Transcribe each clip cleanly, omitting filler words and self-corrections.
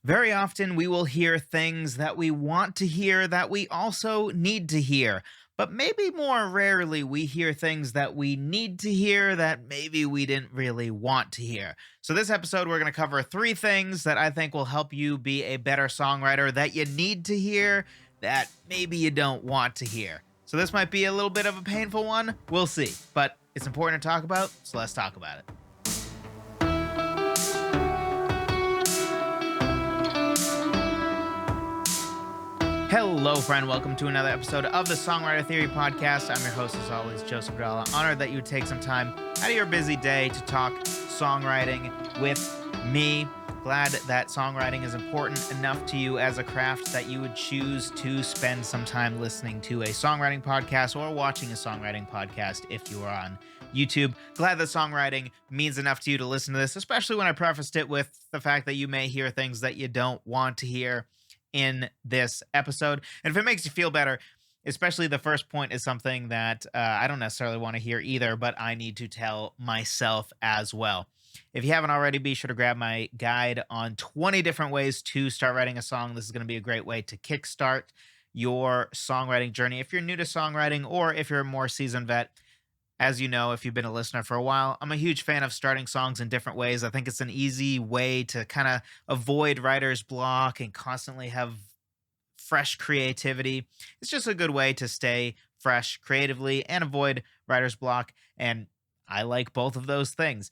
Very often, we will hear things that we want to hear that we also need to hear. But maybe more rarely, we hear things that we need to hear that maybe we didn't really want to hear. So, this episode, we're going to cover three things that I think will help you be a better songwriter that you need to hear that maybe you don't want to hear. So, this might be a little bit of a painful one. We'll see. But it's important to talk about. So, let's talk about it. Hello, friend. Welcome to another episode of the Songwriter Theory Podcast. I'm your host, as always, Joseph Gala. Honored that you would take some time out of your busy day to talk songwriting with me. Glad that songwriting is important enough to you as a craft that you would choose to spend some time listening to a songwriting podcast or watching a songwriting podcast if you are on YouTube. Glad that songwriting means enough to you to listen to this, especially when I prefaced it with the fact that you may hear things that you don't want to hear in this episode. And if it makes you feel better, especially the first point is something that I don't necessarily want to hear either, but I need to tell myself as well. If you haven't already, be sure to grab my guide on 20 different ways to start writing a song. This is going to be a great way to kickstart your songwriting journey. If you're new to songwriting or if you're a more seasoned vet, as you know, if you've been a listener for a while, I'm a huge fan of starting songs in different ways. I think it's an easy way to kind of avoid writer's block and constantly have fresh creativity. It's just a good way to stay fresh creatively and avoid writer's block. And I like both of those things.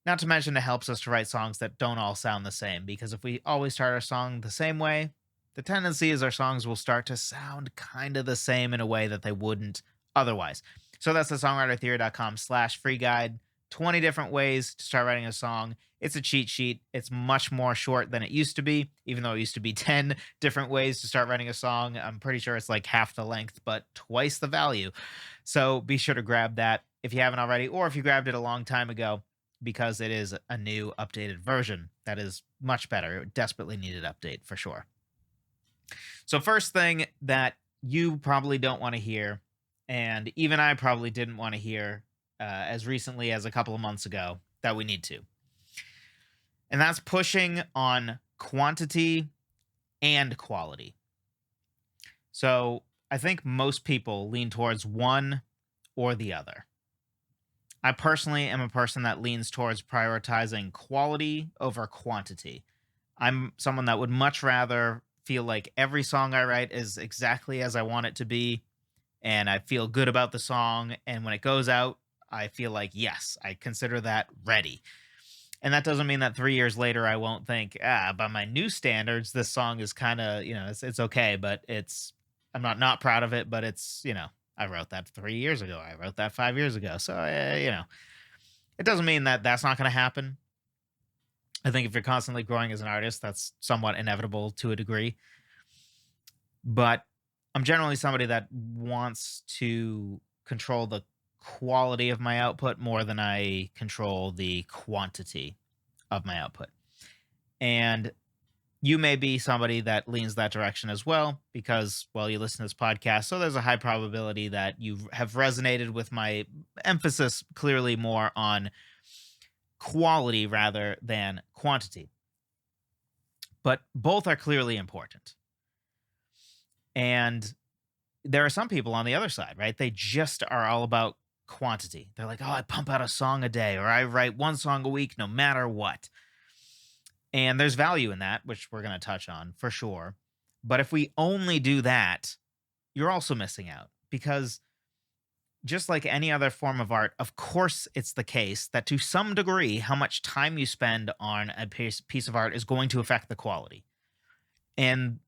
Not to mention, it helps us to write songs that don't all sound the same, because if we always start our song the same way, the tendency is our songs will start to sound kind of the same in a way that they wouldn't otherwise. So that's the songwritertheory.com/free guide. 20 different ways to start writing a song. It's a cheat sheet. It's much more short than it used to be, even though it used to be 10 different ways to start writing a song. I'm pretty sure it's like half the length, but twice the value. So be sure to grab that if you haven't already, or if you grabbed it a long time ago, because it is a new updated version that is much better. It desperately needed update for sure. So, first thing that you probably don't want to hear, and even I probably didn't want to hear as recently as a couple of months ago, that we need to. And that's pushing on quantity and quality. So I think most people lean towards one or the other. I personally am a person that leans towards prioritizing quality over quantity. I'm someone that would much rather feel like every song I write is exactly as I want it to be, and I feel good about the song. And when it goes out, I feel like, yes, I consider that ready. And that doesn't mean that 3 years later I won't think, by my new standards, this song is kind of, it's okay, but I'm not proud of it, but I wrote that 3 years ago. I wrote that 5 years ago. So, it doesn't mean that that's not going to happen. I think if you're constantly growing as an artist, that's somewhat inevitable to a degree. But I'm generally somebody that wants to control the quality of my output more than I control the quantity of my output. And you may be somebody that leans that direction as well, because, well, you listen to this podcast. So there's a high probability that you have resonated with my emphasis clearly more on quality rather than quantity. But both are clearly important. And there are some people on the other side, right? They just are all about quantity. They're like, oh, I pump out a song a day, or I write one song a week, no matter what. And there's value in that, which we're going to touch on for sure. But if we only do that, you're also missing out, because just like any other form of art, of course, it's the case that to some degree, how much time you spend on a piece of art is going to affect the quality. And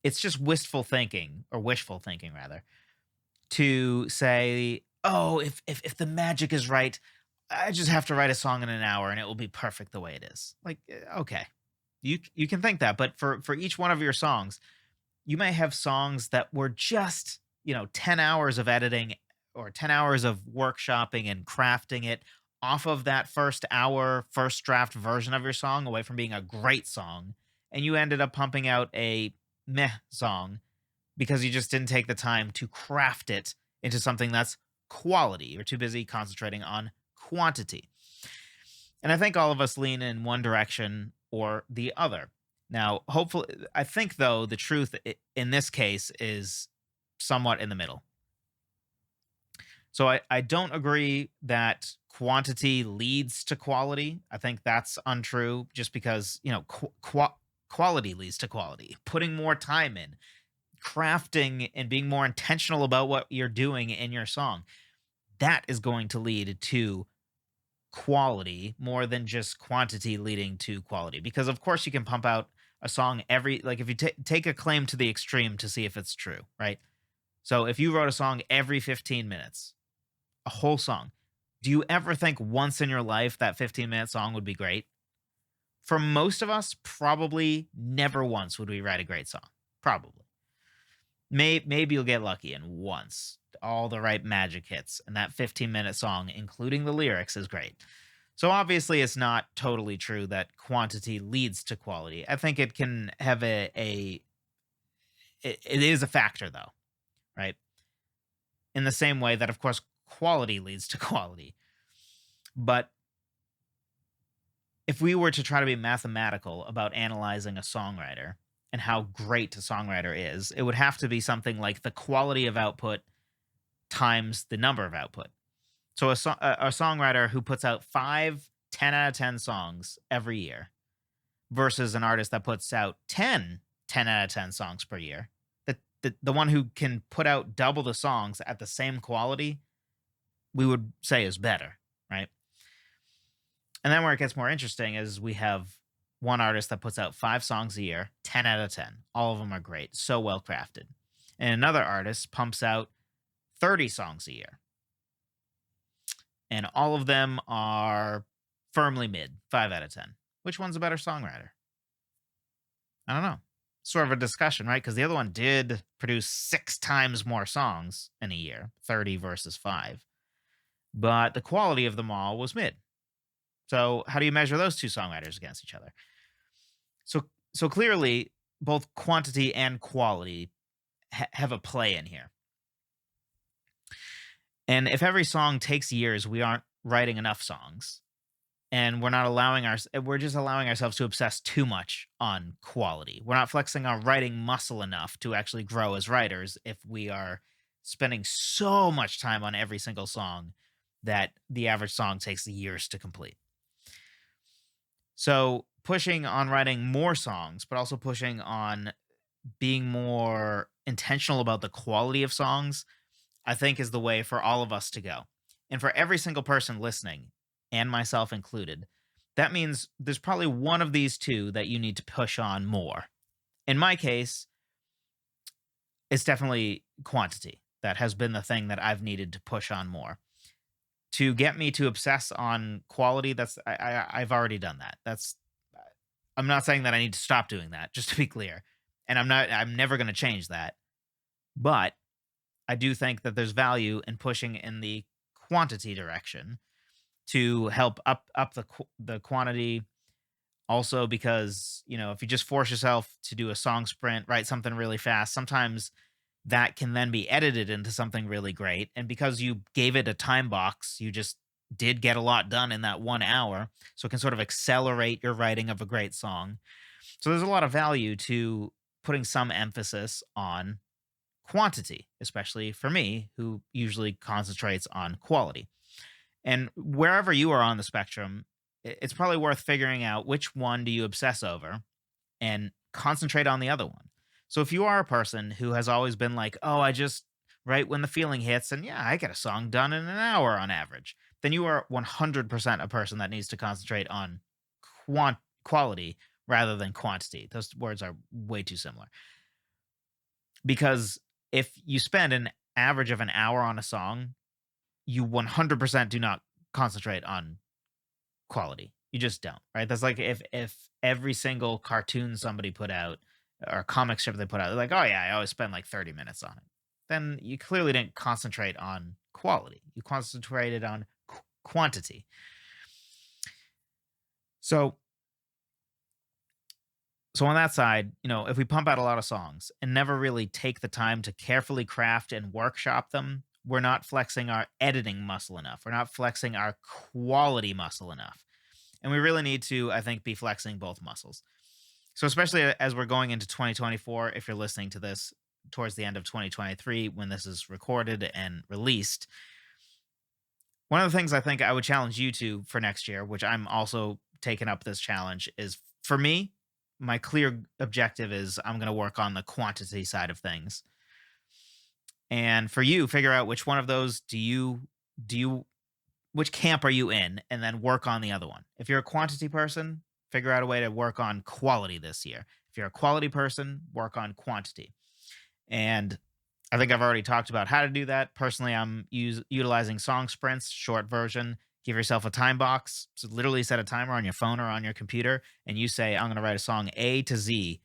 it's just wishful thinking rather, to say, oh, if the magic is right, I just have to write a song in an hour and it will be perfect the way it is. Like, okay, you can think that, but for each one of your songs, you may have songs that were just 10 hours of editing or 10 hours of workshopping and crafting it off of that first hour, first draft version of your song, away from being a great song, and you ended up pumping out a meh song because you just didn't take the time to craft it into something that's quality. You're too busy concentrating on quantity. And I think all of us lean in one direction or the other. Now, hopefully, I think though the truth in this case is somewhat in the middle. So I don't agree that quantity leads to quality. I think that's untrue just because, quality leads to quality. Putting more time in, crafting and being more intentional about what you're doing in your song, that is going to lead to quality more than just quantity leading to quality. Because of course you can pump out a song like if you take a claim to the extreme to see if it's true, right? So if you wrote a song every 15 minutes, a whole song, do you ever think once in your life that 15-minute song would be great? For most of us, probably never once would we write a great song. Probably. Maybe you'll get lucky and once all the right magic hits and that 15-minute song, including the lyrics, is great. So obviously it's not totally true that quantity leads to quality. I think it can have it is a factor though, right? In the same way that of course quality leads to quality. But if we were to try to be mathematical about analyzing a songwriter and how great a songwriter is, it would have to be something like the quality of output times the number of output. So a songwriter who puts out 10 out of 10 songs every year versus an artist that puts out 10 out of 10 songs per year. The one who can put out double the songs at the same quality, we would say is better, right? And then where it gets more interesting is we have one artist that puts out 5 songs a year, 10 out of 10. All of them are great, so well crafted. And another artist pumps out 30 songs a year. And all of them are firmly mid, 5 out of 10. Which one's a better songwriter? I don't know. Sort of a discussion, right? Because the other one did produce 6 times more songs in a year, 30 versus 5. But the quality of them all was mid. So how do you measure those two songwriters against each other? So clearly, both quantity and quality have a play in here. And if every song takes years, we aren't writing enough songs, and we're just allowing ourselves to obsess too much on quality. We're not flexing our writing muscle enough to actually grow as writers if we are spending so much time on every single song that the average song takes years to complete. So pushing on writing more songs, but also pushing on being more intentional about the quality of songs, I think is the way for all of us to go. And for every single person listening, and myself included, that means there's probably one of these two that you need to push on more. In my case, it's definitely quantity. That has been the thing that I've needed to push on more. To get me to obsess on quality, I've already done that. I'm not saying that I need to stop doing that, just to be clear. And I'm never going to change that. But I do think that there's value in pushing in the quantity direction to help up the quantity. Also, because if you just force yourself to do a song sprint, write something really fast, sometimes that can then be edited into something really great. And because you gave it a time box, you just did get a lot done in that 1 hour. So it can sort of accelerate your writing of a great song. So there's a lot of value to putting some emphasis on quantity, especially for me, who usually concentrates on quality. And wherever you are on the spectrum, it's probably worth figuring out which one do you obsess over and concentrate on the other one. So if you are a person who has always been like, oh, I just write when the feeling hits, and yeah, I get a song done in an hour on average, then you are 100% a person that needs to concentrate on quality rather than quantity. Those words are way too similar. Because if you spend an average of an hour on a song, you 100% do not concentrate on quality. You just don't, right? That's like if every single cartoon somebody put out or comic strip they put out, they're like, oh yeah, I always spend like 30 minutes on it. Then you clearly didn't concentrate on quality. You concentrated on quantity. So on that side, if we pump out a lot of songs and never really take the time to carefully craft and workshop them, we're not flexing our editing muscle enough. We're not flexing our quality muscle enough. And we really need to, I think, be flexing both muscles. So, especially as we're going into 2024, if you're listening to this towards the end of 2023 when this is recorded and released, one of the things I think I would challenge you to for next year, which I'm also taking up this challenge, is for me, my clear objective is I'm going to work on the quantity side of things. And for you, figure out which one of those do you which camp are you in, and then work on the other one. If you're a quantity person, figure out a way to work on quality this year. If you're a quality person, work on quantity. And I think I've already talked about how to do that. Personally, I'm utilizing song sprints, short version. Give yourself a time box. So literally set a timer on your phone or on your computer, and you say, I'm going to write a song A to Z,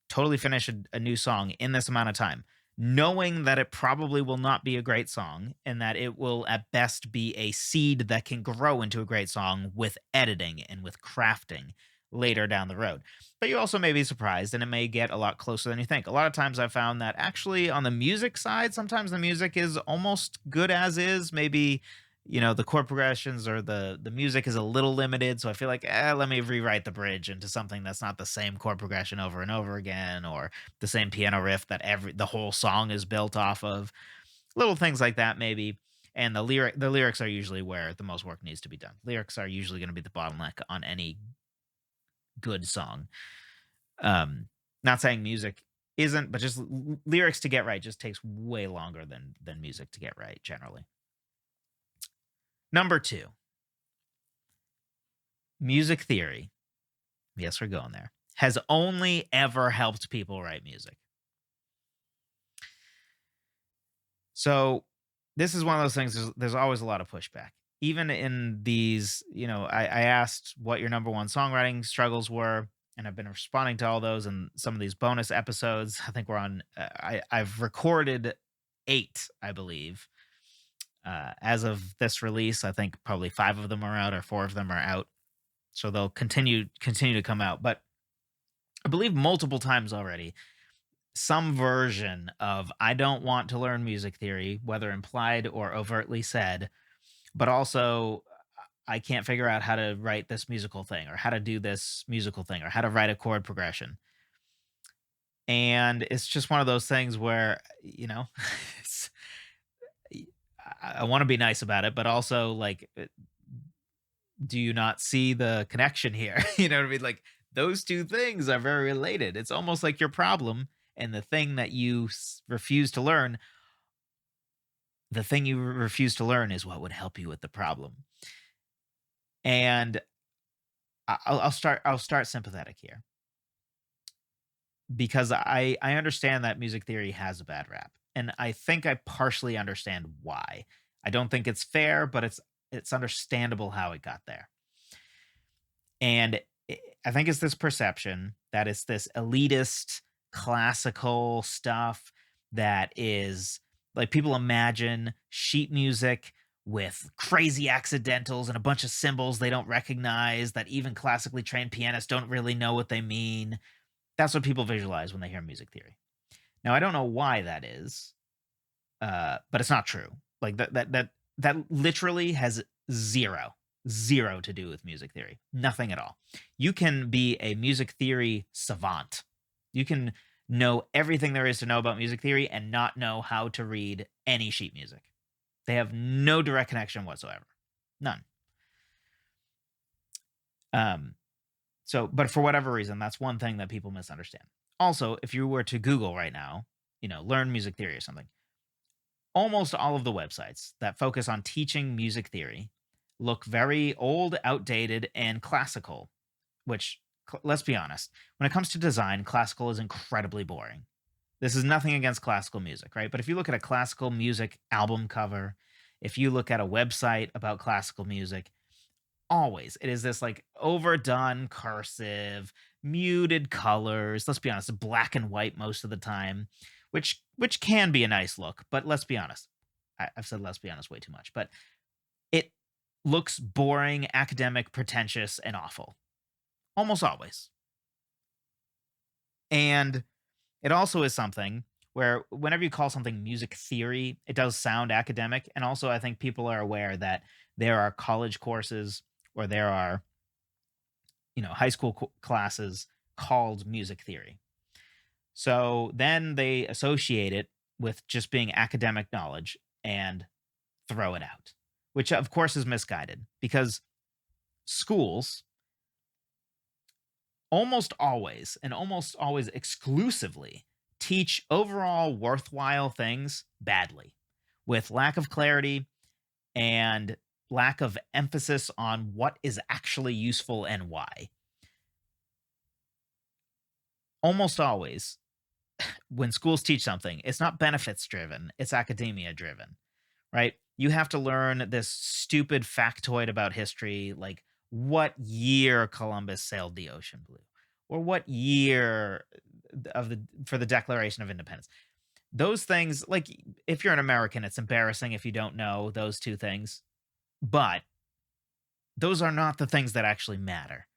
totally finish a new song in this amount of time, knowing that it probably will not be a great song and that it will at best be a seed that can grow into a great song with editing and with crafting later down the road. But you also may be surprised and it may get a lot closer than you think. A lot of times I've found that actually on the music side, sometimes the music is almost good as is. Maybe the chord progressions or the music is a little limited, so I feel like let me rewrite the bridge into something that's not the same chord progression over and over again, or the same piano riff that the whole song is built off of. Little things like that maybe. And the lyrics are usually where the most work needs to be done. Lyrics are usually going to be the bottleneck on any good song. Not saying music isn't, but just lyrics to get right just takes way longer than music to get right generally. Number 2, music theory, yes, we're going there, has only ever helped people write music. So this is one of those things, there's always a lot of pushback. Even in these, I asked what your number one songwriting struggles were, and I've been responding to all those in some of these bonus episodes. I think we're on, I've recorded 8, I believe. As of this release, I think probably 5 of them are out or 4 of them are out. So they'll continue to come out. But I believe multiple times already, some version of I don't want to learn music theory, whether implied or overtly said, but also I can't figure out how to write this musical thing or how to do this musical thing or how to write a chord progression. And it's just one of those things where, it's, I want to be nice about it, but also like, do you not see the connection here? You know what I mean? Like those two things are very related. It's almost like your problem and the thing that you refuse to learn. The thing you refuse to learn is what would help you with the problem. And I'll start sympathetic here because I understand that music theory has a bad rap, and I think I partially understand why. I don't think it's fair, but it's understandable how it got there. And I think it's this perception that it's this elitist classical stuff that is like people imagine sheet music with crazy accidentals and a bunch of symbols they don't recognize that even classically trained pianists don't really know what they mean. That's what people visualize when they hear music theory. Now, I don't know why that is, but it's not true. Like that literally has zero to do with music theory. Nothing at all. You can be a music theory savant. You can know everything there is to know about music theory and not know how to read any sheet music. They have no direct connection whatsoever. None. But for whatever reason, that's one thing that people misunderstand. Also, if you were to Google right now, learn music theory or something, almost all of the websites that focus on teaching music theory look very old, outdated, and classical, which, let's be honest, when it comes to design, classical is incredibly boring. This is nothing against classical music, right? But if you look at a classical music album cover, if you look at a website about classical music, always it is this like overdone cursive, muted colors. Let's be honest, black and white most of the time, which can be a nice look. But let's be honest, I've said let's be honest way too much, but it looks boring, academic, pretentious, and awful almost always. And it also is something where whenever you call something music theory, it does sound academic. And also, I think people are aware that there are college courses or there are, high school classes called music theory. So then they associate it with just being academic knowledge and throw it out, which of course is misguided because schools almost always exclusively teach overall worthwhile things badly with lack of clarity and lack of emphasis on what is actually useful and why. Almost always, when schools teach something, it's not benefits driven, it's academia driven, right? You have to learn this stupid factoid about history, like what year Columbus sailed the ocean blue, or what year of the for the Declaration of Independence. Those things, like if you're an American, it's embarrassing if you don't know those two things, but those are not the things that actually matter.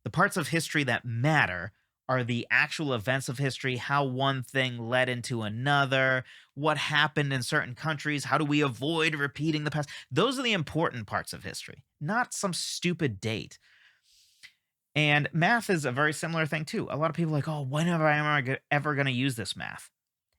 The parts of history that matter are the actual events of history, how one thing led into another, what happened in certain countries, how do we avoid repeating the past. Those are the important parts of history, not some stupid date. And math is a very similar thing too. A lot of people are like, oh, when am I ever going to use this math?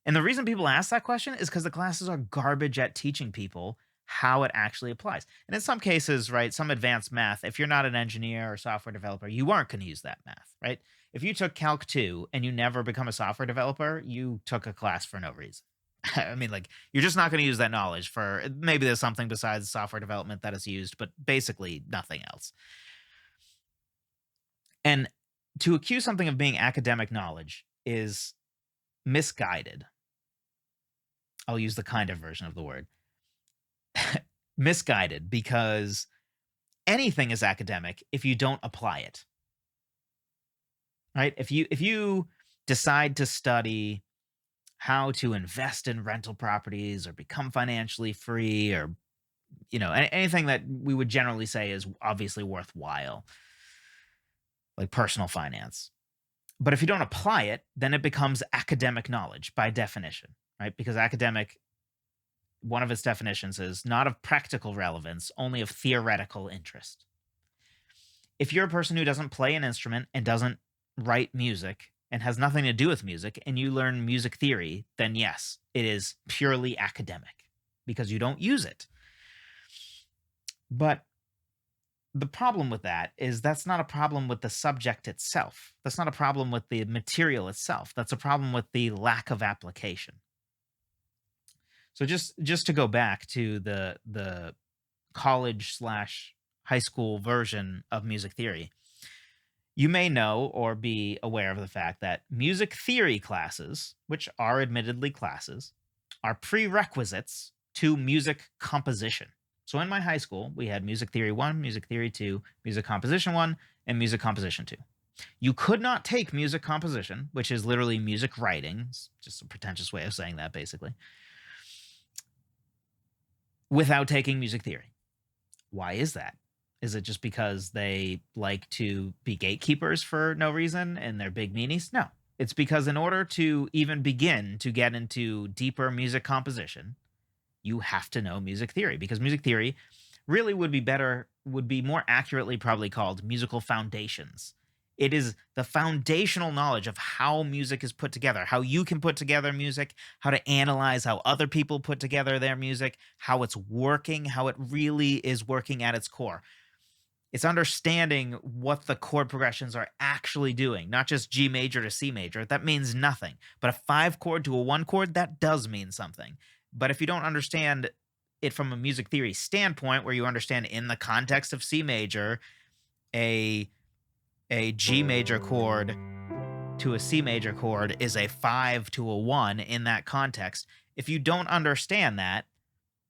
And the reason people ask that question is because the classes are garbage at teaching people how it actually applies. And in some cases, right, some advanced math, if you're not an engineer or software developer, you aren't going to use that math, right? If you took Calc 2 and you never become a software developer, you took a class for no reason. I mean, like, you're just not going to use that knowledge for maybe there's something besides software development that is used, but basically nothing else. And to accuse something of being academic knowledge is misguided. I'll use the kind of version of the word. Misguided because anything is academic if you don't apply it. Right? If you decide to study how to invest in rental properties or become financially free or anything that we would generally say is obviously worthwhile, like personal finance. But if you don't apply it, then it becomes academic knowledge by definition, right? Because academic, one of its definitions is not of practical relevance, only of theoretical interest. If you're a person who doesn't play an instrument and doesn't write music and has nothing to do with music and you learn music theory, then yes, it is purely academic because you don't use it. But the problem with that is that's not a problem with the subject itself. That's not a problem with the material itself. That's a problem with the lack of application. So just to go back to the college / high school version of music theory, you may know or be aware of the fact that music theory classes, which are admittedly classes, are prerequisites to music composition. So in my high school, we had Music Theory 1, Music Theory 2, Music Composition 1, and Music Composition 2. You could not take music composition, which is literally music writing, it's just a pretentious way of saying that basically, without taking music theory. Why is that? Is it just because they like to be gatekeepers for no reason and they're big meanies? No. It's because in order to even begin to get into deeper music composition, you have to know music theory, because music theory really would be more accurately probably called musical foundations. It is the foundational knowledge of how music is put together, how you can put together music, how to analyze how other people put together their music, how it's working, how it really is working at its core. It's understanding what the chord progressions are actually doing, not just G major to C major. That means nothing. But a 5 chord to a 1 chord, that does mean something. But if you don't understand it from a music theory standpoint, where you understand in the context of C major, a G major chord to a C major chord is a 5 to a 1 in that context. If you don't understand that,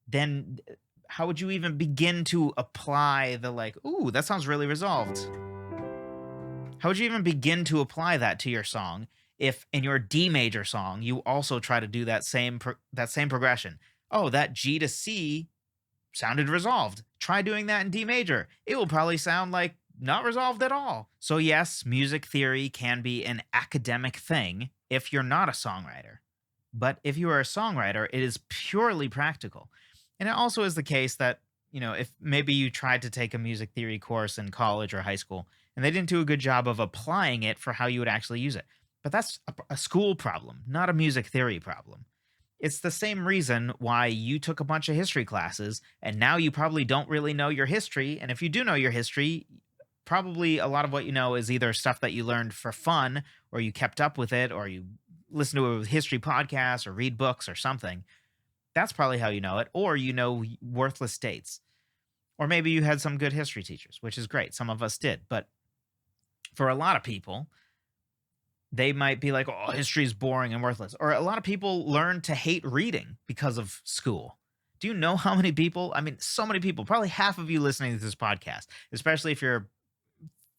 then how would you even begin to apply the ooh, that sounds really resolved? How would you even begin to apply that to your song if in your D major song you also try to do that same progression? Oh, that G to C sounded resolved. Try doing that in D major. It will probably sound like not resolved at all. So yes, music theory can be an academic thing if you're not a songwriter. But if you are a songwriter, it is purely practical. And it also is the case that, if maybe you tried to take a music theory course in college or high school, and they didn't do a good job of applying it for how you would actually use it. But that's a school problem, not a music theory problem. It's the same reason why you took a bunch of history classes and now you probably don't really know your history. And if you do know your history, probably a lot of what you know is either stuff that you learned for fun or you kept up with it or you listen to a history podcast or read books or something. That's probably how you know it. Or you know worthless dates. Or maybe you had some good history teachers, which is great. Some of us did. But for a lot of people, they might be like, oh, history is boring and worthless. Or a lot of people learn to hate reading because of school. Do you know how many people? I mean, so many people, probably half of you listening to this podcast, especially if you're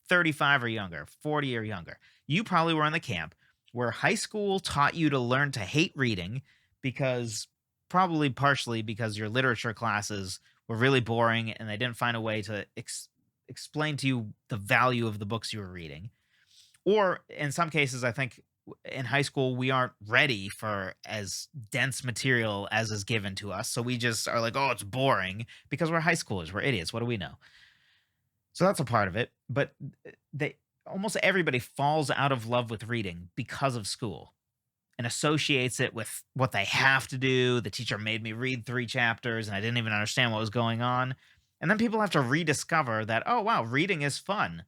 35 or younger, 40 or younger, you probably were in the camp where high school taught you to learn to hate reading because probably partially because your literature classes were really boring and they didn't find a way to explain to you the value of the books you were reading. Or in some cases, I think in high school, we aren't ready for as dense material as is given to us. So we just are like, oh, it's boring because we're high schoolers. We're idiots. What do we know? So that's a part of it. But they almost everybody falls out of love with reading because of school and associates it with what they have to do. The teacher made me read 3 chapters and I didn't even understand what was going on. And then people have to rediscover that, oh, wow, reading is fun.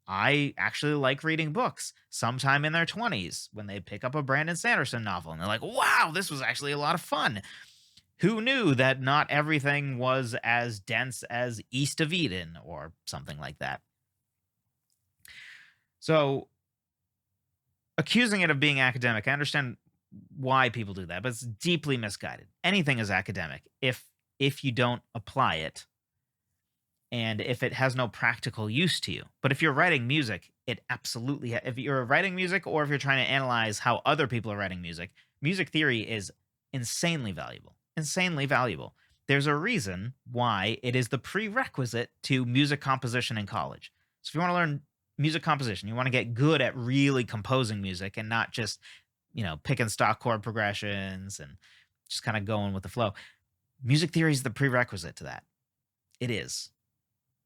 I actually like reading books sometime in their 20s when they pick up a Brandon Sanderson novel and they're like, wow, this was actually a lot of fun. Who knew that not everything was as dense as East of Eden or something like that? So, accusing it of being academic, I understand why people do that, but it's deeply misguided. Anything is academic if you don't apply it and if it has no practical use to you. But if you're writing music, it absolutely if you're writing music or if you're trying to analyze how other people are writing music, music theory is insanely valuable. Insanely valuable. There's a reason why it is the prerequisite to music composition in college. So if you want to learn music composition, you want to get good at really composing music and not just, picking stock chord progressions and just kind of going with the flow. Music theory is the prerequisite to that. It is.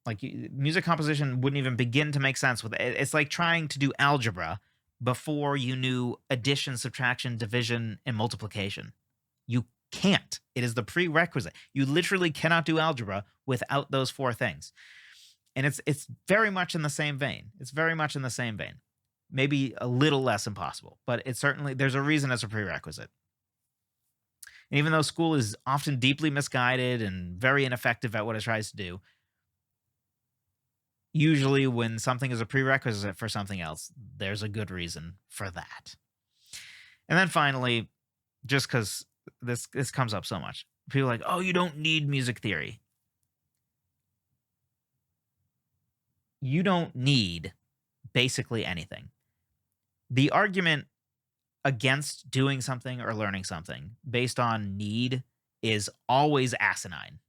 Like music composition wouldn't even begin to make sense with it. It's like trying to do algebra before you knew addition, subtraction, division, and multiplication. You can't. It is the prerequisite. You literally cannot do algebra without those 4 things. And it's very much in the same vein. It's very much in the same vein. Maybe a little less impossible, but it's certainly, there's a reason it's a prerequisite. And even though school is often deeply misguided and very ineffective at what it tries to do, usually when something is a prerequisite for something else, there's a good reason for that. And then finally, just because this comes up so much, people are like, oh, you don't need music theory. You don't need basically anything. The argument against doing something or learning something based on need is always asinine.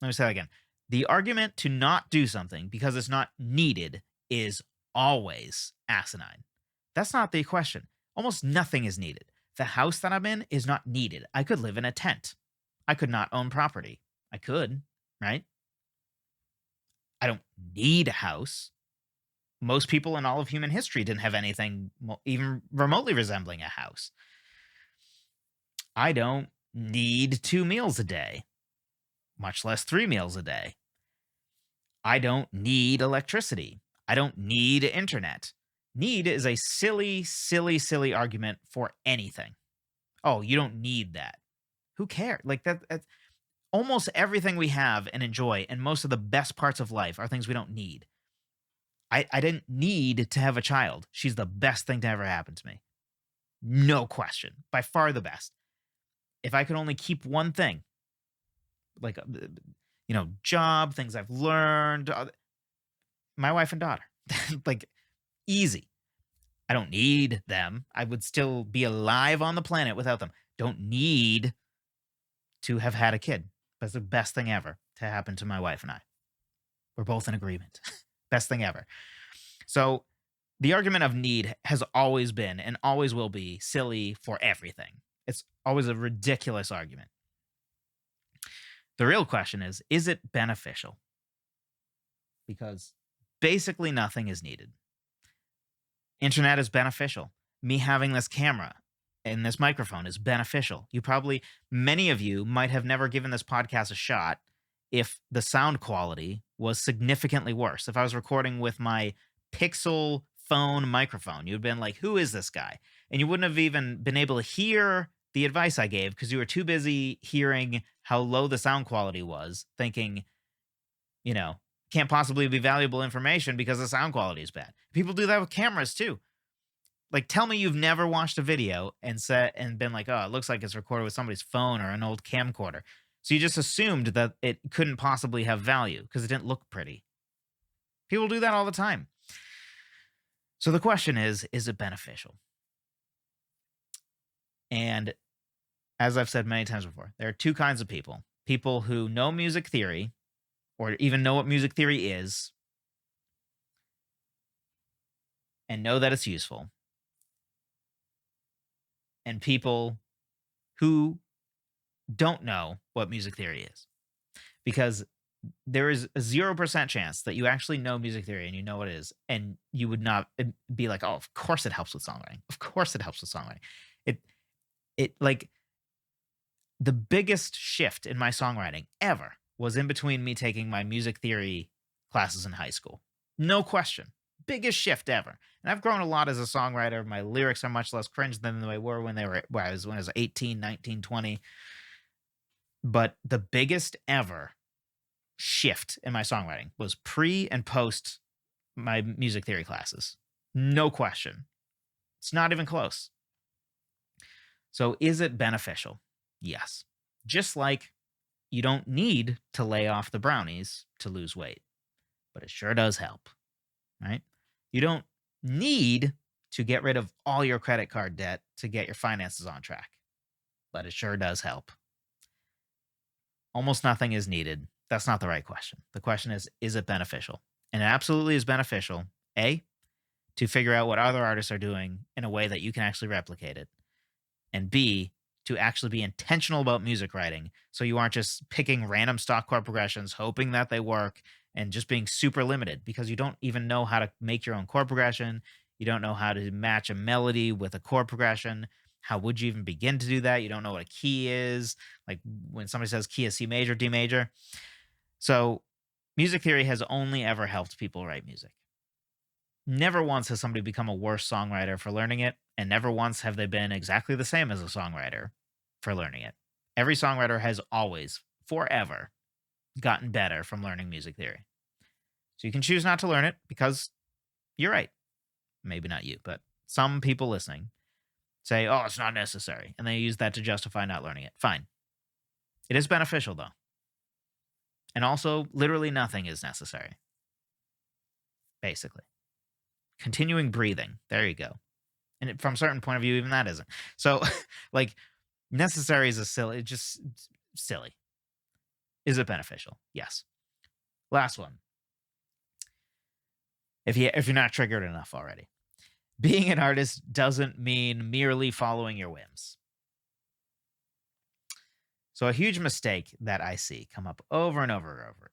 Let me say that again. The argument to not do something because it's not needed is always asinine. That's not the question. Almost nothing is needed. The house that I'm in is not needed. I could live in a tent. I could not own property. I could, right? I don't need a house. Most people in all of human history didn't have anything even remotely resembling a house. I don't need 2 meals a day, much less 3 meals a day. I don't need electricity. I don't need internet. Need is a silly, silly, silly argument for anything. Oh, you don't need that. Who cares? Like that's almost everything we have and enjoy, and most of the best parts of life are things we don't need. I didn't need to have a child. She's the best thing to ever happen to me. No question. By far the best. If I could only keep one thing, like, job, things I've learned, my wife and daughter, like easy. I don't need them. I would still be alive on the planet without them. Don't need to have had a kid. That's the best thing ever to happen to my wife and I. We're both in agreement. Best thing ever. So the argument of need has always been and always will be silly for everything. It's always a ridiculous argument. The real question is it beneficial? Because Basically, nothing is needed. Internet is beneficial. Me having this camera and this microphone is beneficial. Many of you might have never given this podcast a shot if the sound quality was significantly worse. If I was recording with my Pixel phone microphone, you'd been like, who is this guy? And you wouldn't have even been able to hear the advice I gave because you were too busy hearing how low the sound quality was, thinking, can't possibly be valuable information because the sound quality is bad. People do that with cameras too. Like, tell me you've never watched a video and been like, oh, it looks like it's recorded with somebody's phone or an old camcorder. So you just assumed that it couldn't possibly have value because it didn't look pretty. People do that all the time. So the question is it beneficial? And as I've said many times before, there are two kinds of people. People who know music theory or even know what music theory is and know that it's useful. And people who don't know what music theory is. Because there is a 0% chance that you actually know music theory and you know what it is, and you would not be like, oh, of course it helps with songwriting. Of course it helps with songwriting. It like the biggest shift in my songwriting ever was in between me taking my music theory classes in high school. No question. Biggest shift ever. And I've grown a lot as a songwriter. My lyrics are much less cringe than they were when I was 18, 19, 20. But the biggest ever shift in my songwriting was pre and post my music theory classes. No question. It's not even close. So is it beneficial? Yes. Just like you don't need to lay off the brownies to lose weight, but it sure does help, right? You don't need to get rid of all your credit card debt to get your finances on track, but it sure does help. Almost nothing is needed. That's not the right question. The question is it beneficial? And it absolutely is beneficial, A, to figure out what other artists are doing in a way that you can actually replicate it, and B, to actually be intentional about music writing so you aren't just picking random stock chord progressions, hoping that they work, and just being super limited because you don't even know how to make your own chord progression. You don't know how to match a melody with a chord progression. How would you even begin to do that? You don't know what a key is. Like when somebody says key is C major, D major. So music theory has only ever helped people write music. Never once has somebody become a worse songwriter for learning it, and never once have they been exactly the same as a songwriter for learning it. Every songwriter has always, forever, gotten better from learning music theory. So you can choose not to learn it because you're right. Maybe not you, but some people listening say, oh, it's not necessary. And they use that to justify not learning it. Fine. It is beneficial, though. And also, literally nothing is necessary. Basically. Continuing breathing. There you go. And from a certain point of view, even that isn't. So, like, necessary is just silly. Is it beneficial? Yes. Last one. If you're not triggered enough already. Being an artist doesn't mean merely following your whims. So a huge mistake that I see come up over and over and over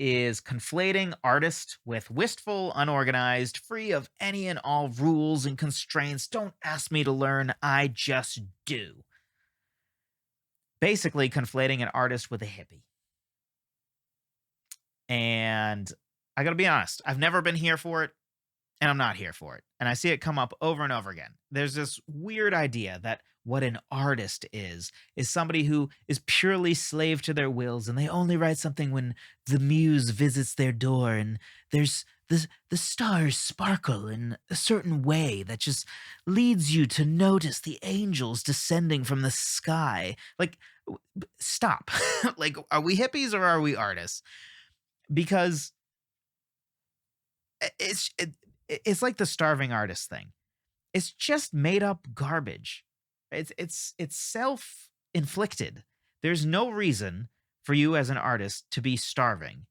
is conflating artist with wistful, unorganized, free of any and all rules and constraints. Don't ask me to learn, I just do. Basically conflating an artist with a hippie. And I gotta be honest, I've never been here for it, and I'm not here for it. And I see it come up over and over again. There's this weird idea that what an artist is somebody who is purely slave to their wills, and they only write something when the muse visits their door, and there's the stars sparkle in a certain way that just leads you to notice the angels descending from the sky. Like, stop. Like, are we hippies or are we artists? Because it's like the starving artist thing. It's just made up garbage. It's self-inflicted. There's no reason for you as an artist to be starving.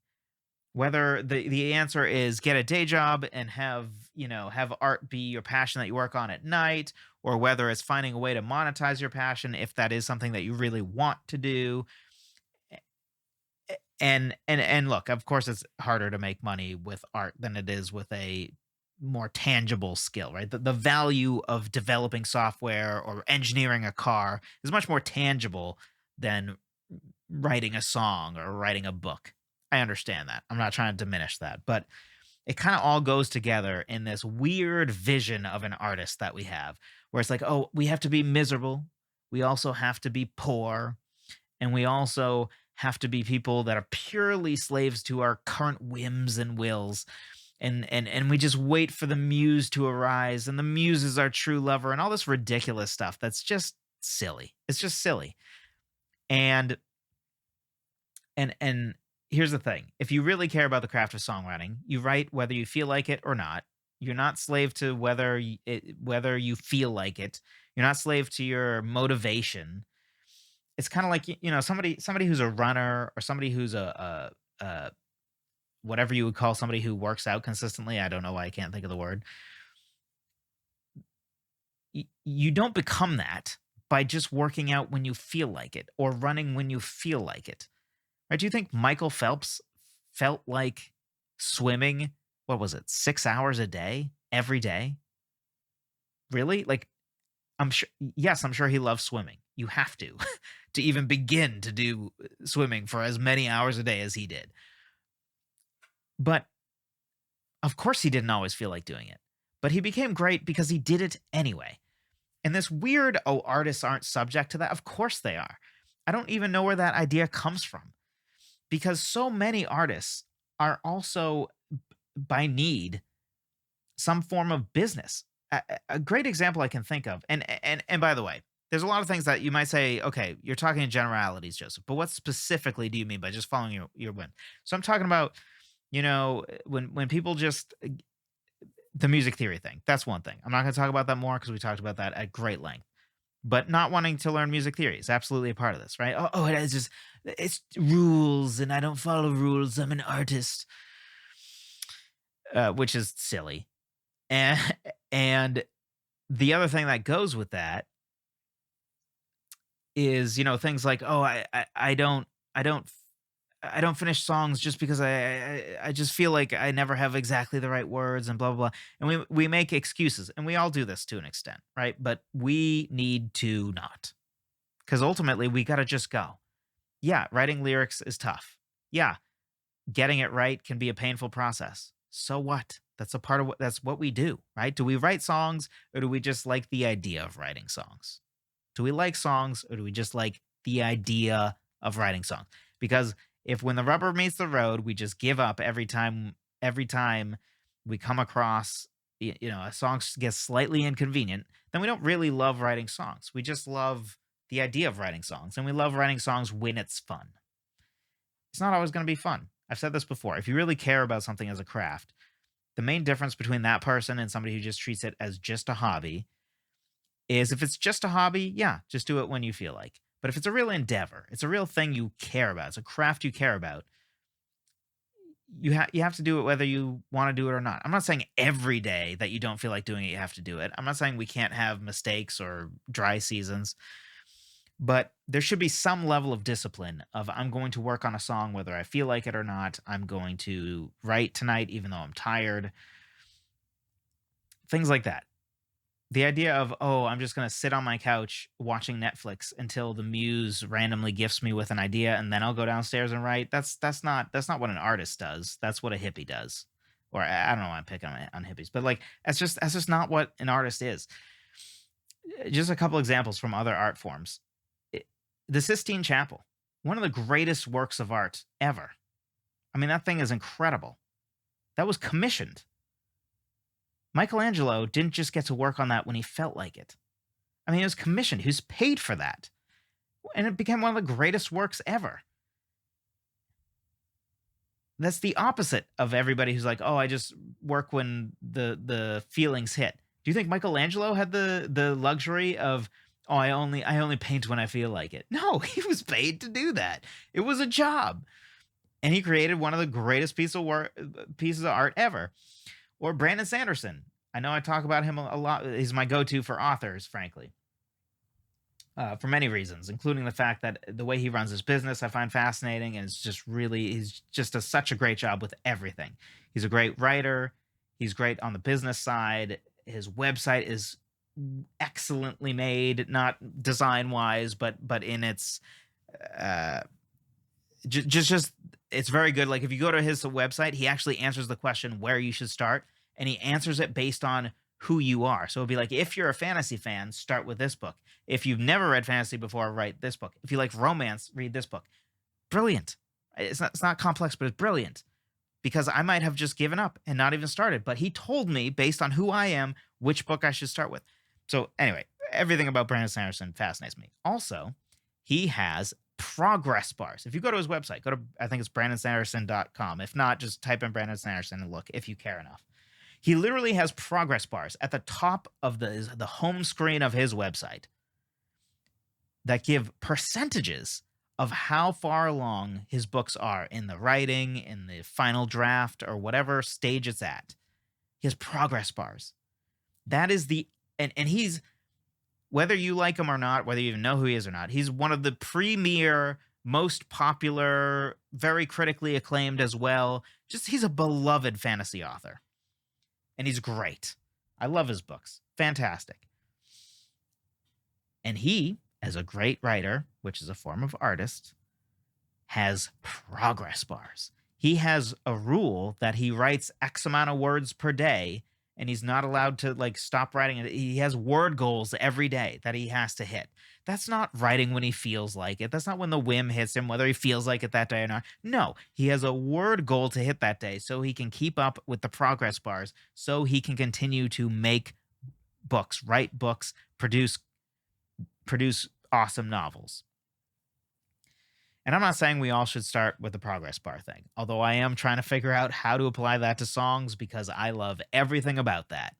Whether the answer is get a day job and have art be your passion that you work on at night, or whether it's finding a way to monetize your passion if that is something that you really want to do. And look, of course, it's harder to make money with art than it is with a more tangible skill, right? The value of developing software or engineering a car is much more tangible than writing a song or writing a book. I understand that. I'm not trying to diminish that, but it kind of all goes together in this weird vision of an artist that we have, where it's like, oh, we have to be miserable. We also have to be poor. And we also have to be people that are purely slaves to our current whims and wills. And we just wait for the muse to arise, and the muse is our true lover, and all this ridiculous stuff that's just silly. It's just silly. And and here's the thing. If you really care about the craft of songwriting, you write whether you feel like it or not. You're not slave to whether you feel like it. You're not slave to your motivation. It's kind of like somebody who's a runner, or somebody who's a whatever you would call somebody who works out consistently. I don't know why I can't think of the word. You don't become that by just working out when you feel like it, or running when you feel like it. Right? Do you think Michael Phelps felt like swimming? What was it? 6 hours a day, every day? Really? Like, I'm sure. Yes, I'm sure he loves swimming. You have to to even begin to do swimming for as many hours a day as he did. But of course, he didn't always feel like doing it. But he became great because he did it anyway. And this weird, oh, artists aren't subject to that. Of course they are. I don't even know where that idea comes from, because so many artists are also, by need, some form of business. A great example I can think of, and by the way, there's a lot of things that you might say, okay, you're talking in generalities, Joseph, but what specifically do you mean by just following your whim? So I'm talking about, when people just the music theory thing. That's one thing. I'm not going to talk about that more because we talked about that at great length. But not wanting to learn music theory is absolutely a part of this, right? Oh, it's rules, and I don't follow rules. I'm an artist, which is silly. And and the other thing that goes with that is, things like, oh, I don't finish songs just because I just feel like I never have exactly the right words, and blah blah blah. And we make excuses, and we all do this to an extent, right? But we need to not, because ultimately we got to just go. Yeah, writing lyrics is tough. Yeah, getting it right can be a painful process. So what? That's what we do, right? Do we write songs, or do we just like the idea of writing songs? Do we like songs, or do we just like the idea of writing songs? Because if, when the rubber meets the road, we just give up every time we come across, a song gets slightly inconvenient, then we don't really love writing songs. We just love the idea of writing songs, and we love writing songs when it's fun. It's not always going to be fun. I've said this before. If you really care about something as a craft, the main difference between that person and somebody who just treats it as just a hobby is, if it's just a hobby, yeah, just do it when you feel like. But if it's a real endeavor, it's a real thing you care about, it's a craft you care about, you have to do it whether you want to do it or not. I'm not saying every day that you don't feel like doing it, you have to do it. I'm not saying we can't have mistakes or dry seasons, but there should be some level of discipline of, I'm going to work on a song whether I feel like it or not. I'm going to write tonight even though I'm tired. Things like that. The idea of, oh, I'm just going to sit on my couch watching Netflix until the muse randomly gifts me with an idea, and then I'll go downstairs and write. That's not what an artist does. That's what a hippie does. Or I don't know why I'm picking on hippies, but like, that's just not what an artist is. Just a couple examples from other art forms. The Sistine Chapel, one of the greatest works of art ever. I mean, that thing is incredible. That was commissioned. Michelangelo didn't just get to work on that when he felt like it. I mean, it was commissioned. He was paid for that. And it became one of the greatest works ever. That's the opposite of everybody who's like, oh, I just work when the feelings hit. Do you think Michelangelo had the luxury of, oh, I only paint when I feel like it? No, he was paid to do that. It was a job. And he created one of the greatest pieces of art ever. Or Brandon Sanderson. I know I talk about him a lot. He's my go-to for authors, frankly. for many reasons, including the fact that the way he runs his business I find fascinating, and he's just does such a great job with everything. He's a great writer. He's great on the business side. His website is excellently made, not design wise, but in its uh, just it's very good. Like if you go to his website, he actually answers the question where you should start, and he answers it based on who you are. So it'd be like, if you're a fantasy fan, start with this book. If you've never read fantasy before, write this book. If you like romance, read this book. Brilliant. It's not complex, but it's brilliant, because I might have just given up and not even started. But he told me, based on who I am, which book I should start with. So anyway, everything about Brandon Sanderson fascinates me. Also, he has progress bars. If you go to his website, I think it's brandonsanderson.com. If not, just type in Brandon Sanderson and look if you care enough. He literally has progress bars at the top of the home screen of his website that give percentages of how far along his books are in the writing, in the final draft, or whatever stage it's at. He has progress bars. That is and he's, whether you like him or not, whether you even know who he is or not, he's one of the premier, most popular, very critically acclaimed as well. He's a beloved fantasy author. And he's great. I love his books. Fantastic. And he, as a great writer, which is a form of artist, has progress bars. He has a rule that he writes X amount of words per day, and he's not allowed to stop writing it. He has word goals every day that he has to hit. That's not writing when he feels like it. That's not when the whim hits him, whether he feels like it that day or not. No, he has a word goal to hit that day so he can keep up with the progress bars, so he can continue to make books, write books, produce awesome novels. And I'm not saying we all should start with the progress bar thing, although I am trying to figure out how to apply that to songs, because I love everything about that.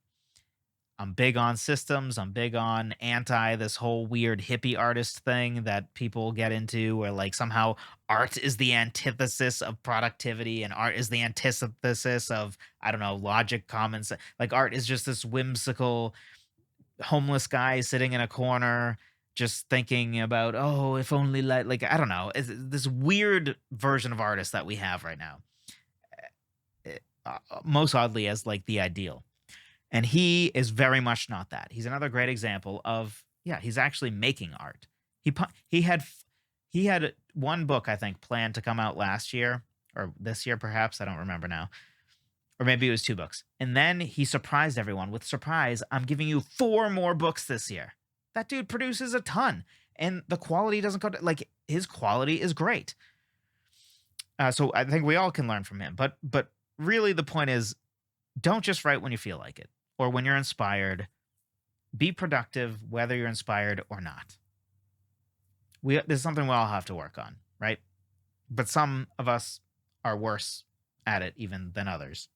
I'm big on systems. I'm big on this whole weird hippie artist thing that people get into, where somehow art is the antithesis of productivity and art is the antithesis of, I don't know, logic, common sense. Art is just this whimsical homeless guy sitting in a corner just thinking about, oh, if only I don't know, it's this weird version of artists that we have right now, most oddly as the ideal. And he is very much not that. He's another great example of, he's actually making art. He had one book, I think, planned to come out last year or this year, perhaps. I don't remember now. Or maybe it was 2 books. And then he surprised everyone with, surprise, I'm giving you 4 more books this year. That dude produces a ton. And the quality doesn't go to, his quality is great. So I think we all can learn from him. But really the point is, don't just write when you feel like it or when you're inspired. Be productive whether you're inspired or not. This is something we all have to work on, right? But some of us are worse at it even than others.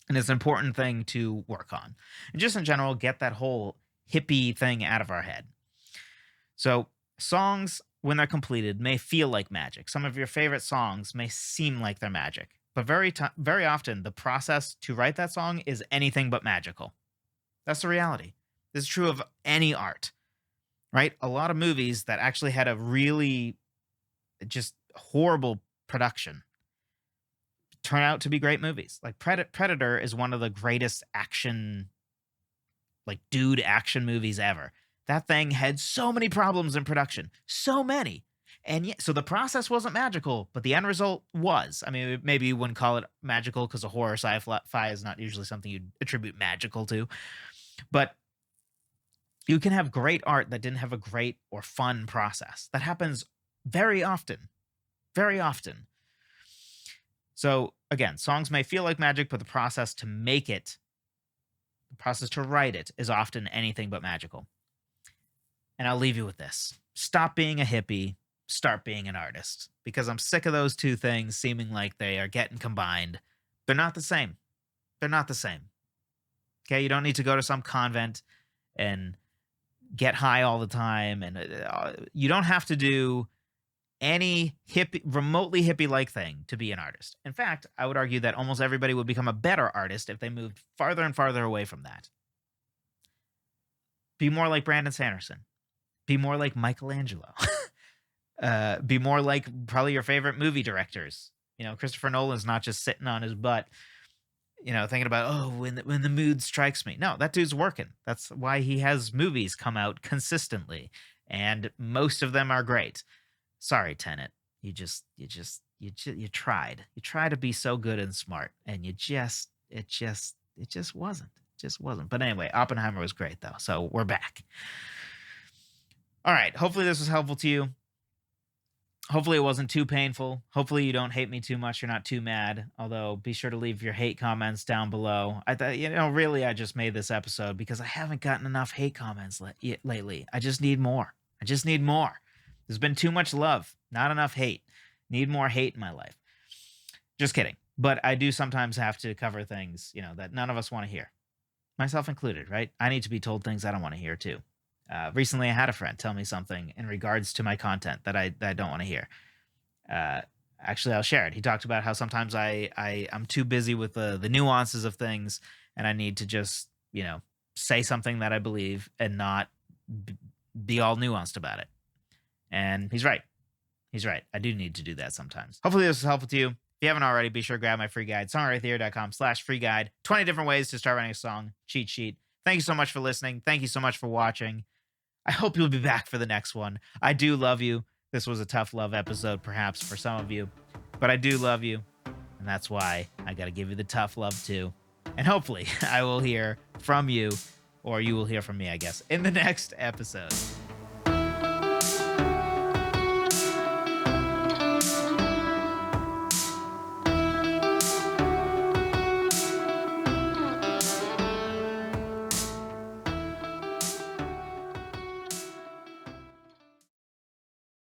And it's an important thing to work on. And just in general, get that whole hippie thing out of our head. So songs, when they're completed, may feel like magic. Some of your favorite songs may seem like they're magic. But very often, the process to write that song is anything but magical. That's the reality. This is true of any art, right? A lot of movies that actually had a really just horrible production turn out to be great movies. Like Predator is one of the greatest action movies ever. That thing had so many problems in production. So many. And so the process wasn't magical, but the end result was. I mean, maybe you wouldn't call it magical because a horror sci-fi is not usually something you'd attribute magical to. But you can have great art that didn't have a great or fun process. That happens very often. Very often. So again, songs may feel like magic, but the process to make it, the process to write it, is often anything but magical. And I'll leave you with this. Stop being a hippie. Start being an artist. Because I'm sick of those two things seeming like they are getting combined. They're not the same. They're not the same. Okay, you don't need to go to some convent and get high all the time. And you don't have to do any remotely hippie-like thing to be an artist. In fact, I would argue that almost everybody would become a better artist if they moved farther and farther away from that. Be more like Brandon Sanderson. Be more like Michelangelo. Be more like probably your favorite movie directors. Christopher Nolan's not just sitting on his butt, thinking about, oh, when the mood strikes me. No, that dude's working. That's why he has movies come out consistently, and most of them are great. Sorry, Tenet. You tried. You tried to be so good and smart, and it just wasn't. It just wasn't. But anyway, Oppenheimer was great though. So we're back. All right. Hopefully this was helpful to you. Hopefully it wasn't too painful. Hopefully you don't hate me too much. You're not too mad. Although be sure to leave your hate comments down below. I thought, really I just made this episode because I haven't gotten enough hate comments lately. I just need more. There's been too much love, not enough hate. Need more hate in my life. Just kidding. But I do sometimes have to cover things, that none of us want to hear. Myself included, right? I need to be told things I don't want to hear too. Recently, I had a friend tell me something in regards to my content that I don't want to hear. Actually, I'll share it. He talked about how sometimes I'm too busy with the nuances of things, and I need to just say something that I believe and not be all nuanced about it. And he's right. I do need to do that sometimes. Hopefully, this is helpful to you. If you haven't already, be sure to grab my free guide, songwritertheory.com/free guide. 20 different ways to start writing a song, cheat sheet. Thank you so much for listening. Thank you so much for watching. I hope you'll be back for the next one. I do love you. This was a tough love episode, perhaps, for some of you. But I do love you. And that's why I got to give you the tough love, too. And hopefully, I will hear from you, or you will hear from me, I guess, in the next episode.